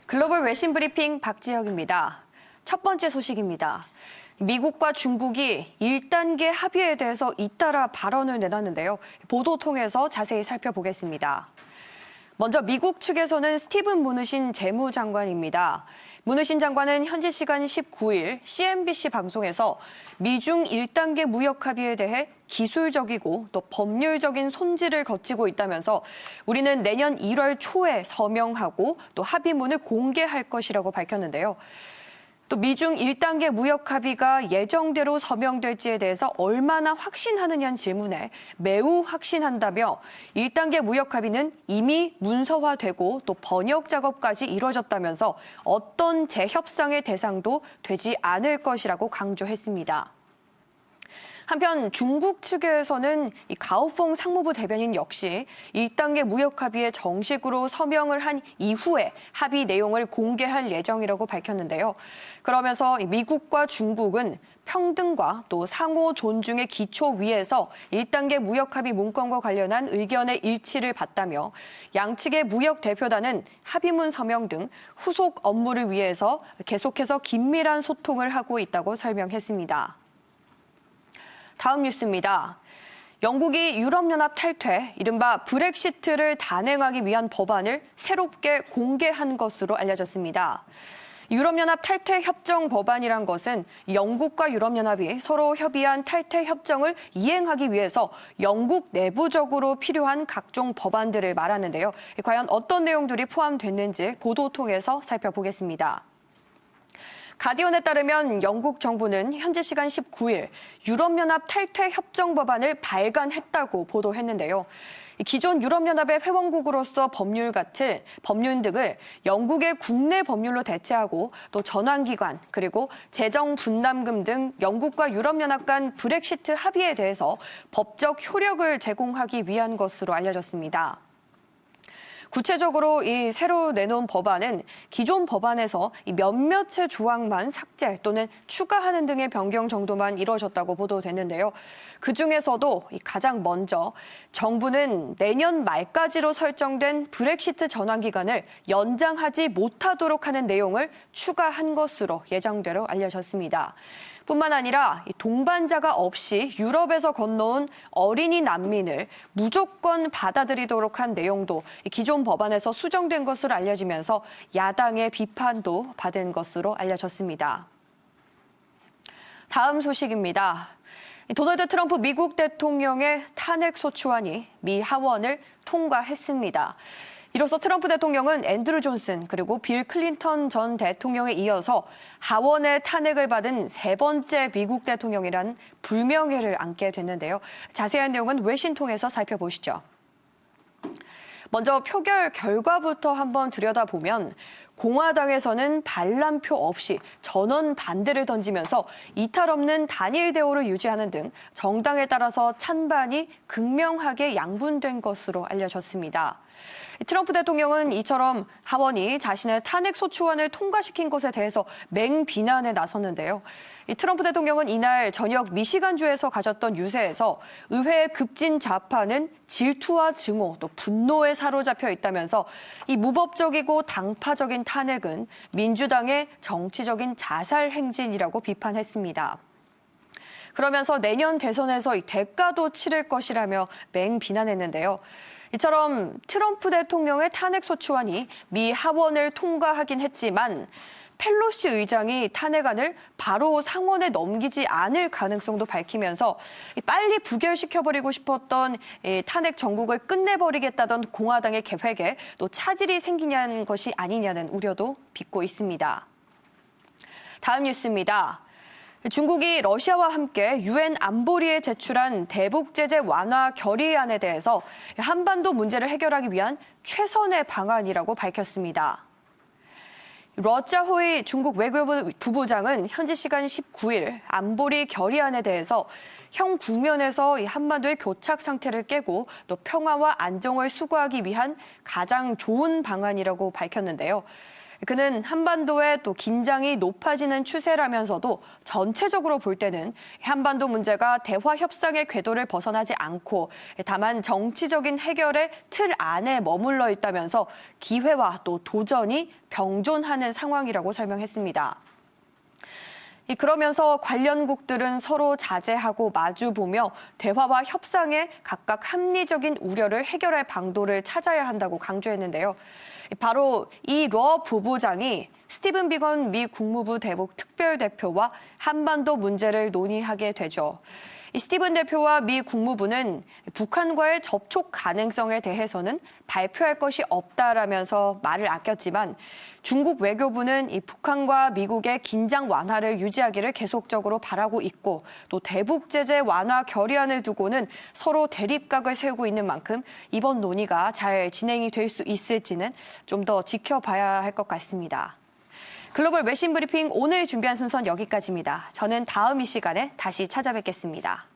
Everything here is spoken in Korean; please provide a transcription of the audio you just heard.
글로벌 외신 브리핑 박지혁입니다. 첫 번째 소식입니다. 미국과 중국이 1단계 합의에 대해서 잇따라 발언을 내놨는데요. 보도 통해서 자세히 살펴보겠습니다. 먼저 미국 측에서는 스티븐 무누신 재무장관입니다. 무누신 장관은 현지 시간 19일 CNBC 방송에서 미중 1단계 무역 합의에 대해 기술적이고 또 법률적인 손질을 거치고 있다면서 우리는 내년 1월 초에 서명하고 또 합의문을 공개할 것이라고 밝혔는데요. 또 미중 1단계 무역 합의가 예정대로 서명될지에 대해서 얼마나 확신하느냐는 질문에 매우 확신한다며 1단계 무역 합의는 이미 문서화되고 또 번역 작업까지 이뤄졌다면서 어떤 재협상의 대상도 되지 않을 것이라고 강조했습니다. 한편 중국 측에서는 가오펑 상무부 대변인 역시 1단계 무역 합의에 정식으로 서명을 한 이후에 합의 내용을 공개할 예정이라고 밝혔는데요. 그러면서 미국과 중국은 평등과 또 상호 존중의 기초 위에서 1단계 무역 합의 문건과 관련한 의견의 일치를 봤다며 양측의 무역 대표단은 합의문 서명 등 후속 업무를 위해서 계속해서 긴밀한 소통을 하고 있다고 설명했습니다. 다음 뉴스입니다. 영국이 유럽연합 탈퇴, 이른바 브렉시트를 단행하기 위한 법안을 새롭게 공개한 것으로 알려졌습니다. 유럽연합 탈퇴 협정 법안이란 것은 영국과 유럽연합이 서로 협의한 탈퇴 협정을 이행하기 위해서 영국 내부적으로 필요한 각종 법안들을 말하는데요. 과연 어떤 내용들이 포함됐는지 보도 통해서 살펴보겠습니다. 가디언에 따르면 영국 정부는 현지 시간 19일 유럽연합 탈퇴 협정 법안을 발간했다고 보도했는데요. 기존 유럽연합의 회원국으로서 법률 등을 영국의 국내 법률로 대체하고 또 전환기간 그리고 재정 분담금 등 영국과 유럽연합 간 브렉시트 합의에 대해서 법적 효력을 제공하기 위한 것으로 알려졌습니다. 구체적으로 이 새로 내놓은 법안은 기존 법안에서 몇몇의 조항만 삭제 또는 추가하는 등의 변경 정도만 이루어졌다고 보도됐는데요. 그중에서도 가장 먼저 정부는 내년 말까지로 설정된 브렉시트 전환 기간을 연장하지 못하도록 하는 내용을 추가한 것으로 예정대로 알려졌습니다. 뿐만 아니라 동반자가 없이 유럽에서 건너온 어린이 난민을 무조건 받아들이도록 한 내용도 기존 법안에서 수정된 것으로 알려지면서 야당의 비판도 받은 것으로 알려졌습니다. 다음 소식입니다. 도널드 트럼프 미국 대통령의 탄핵소추안이 미 하원을 통과했습니다. 이로써 트럼프 대통령은 앤드루 존슨 그리고 빌 클린턴 전 대통령에 이어서 하원의 탄핵을 받은 세 번째 미국 대통령이란 불명예를 안게 됐는데요. 자세한 내용은 외신 통해서 살펴보시죠. 먼저 표결 결과부터 한번 들여다보면 공화당에서는 반란표 없이 전원 반대를 던지면서 이탈 없는 단일 대우를 유지하는 등 정당에 따라서 찬반이 극명하게 양분된 것으로 알려졌습니다. 트럼프 대통령은 이처럼 하원이 자신의 탄핵소추안을 통과시킨 것에 대해서 맹비난에 나섰는데요. 트럼프 대통령은 이날 저녁 미시간주에서 가졌던 유세에서 의회의 급진 좌파는 질투와 증오 또 분노에 사로잡혀 있다면서 이 무법적이고 당파적인 탄핵은 민주당의 정치적인 자살 행진이라고 비판했습니다. 그러면서 내년 대선에서 이 대가도 치를 것이라며 맹비난했는데요. 이처럼 트럼프 대통령의 탄핵소추안이 미 하원을 통과하긴 했지만 펠로시 의장이 탄핵안을 바로 상원에 넘기지 않을 가능성도 밝히면서 빨리 부결시켜버리고 싶었던 탄핵 정국을 끝내버리겠다던 공화당의 계획에 또 차질이 생기냐는 것이 아니냐는 우려도 빚고 있습니다. 다음 뉴스입니다. 중국이 러시아와 함께 유엔 안보리에 제출한 대북 제재 완화 결의안에 대해서 한반도 문제를 해결하기 위한 최선의 방안이라고 밝혔습니다. 러자호의 중국 외교부 부부장은 현지 시간 19일 안보리 결의안에 대해서 현 국면에서 한반도의 교착 상태를 깨고 또 평화와 안정을 수거하기 위한 가장 좋은 방안이라고 밝혔는데요. 그는 한반도의 또 긴장이 높아지는 추세라면서도 전체적으로 볼 때는 한반도 문제가 대화 협상의 궤도를 벗어나지 않고 다만 정치적인 해결의 틀 안에 머물러 있다면서 기회와 또 도전이 병존하는 상황이라고 설명했습니다. 그러면서 관련국들은 서로 자제하고 마주보며 대화와 협상에 각각 합리적인 우려를 해결할 방도를 찾아야 한다고 강조했는데요. 바로 이 러 부부장이 스티븐 비건 미 국무부 대북 특별대표와 한반도 문제를 논의하게 되죠. 이 스티븐 대표와 미 국무부는 북한과의 접촉 가능성에 대해서는 발표할 것이 없다라면서 말을 아꼈지만 중국 외교부는 이 북한과 미국의 긴장 완화를 유지하기를 계속적으로 바라고 있고 또 대북 제재 완화 결의안을 두고는 서로 대립각을 세우고 있는 만큼 이번 논의가 잘 진행이 될 수 있을지는 좀 더 지켜봐야 할 것 같습니다. 글로벌 외신 브리핑 오늘 준비한 순서는 여기까지입니다. 저는 다음 이 시간에 다시 찾아뵙겠습니다.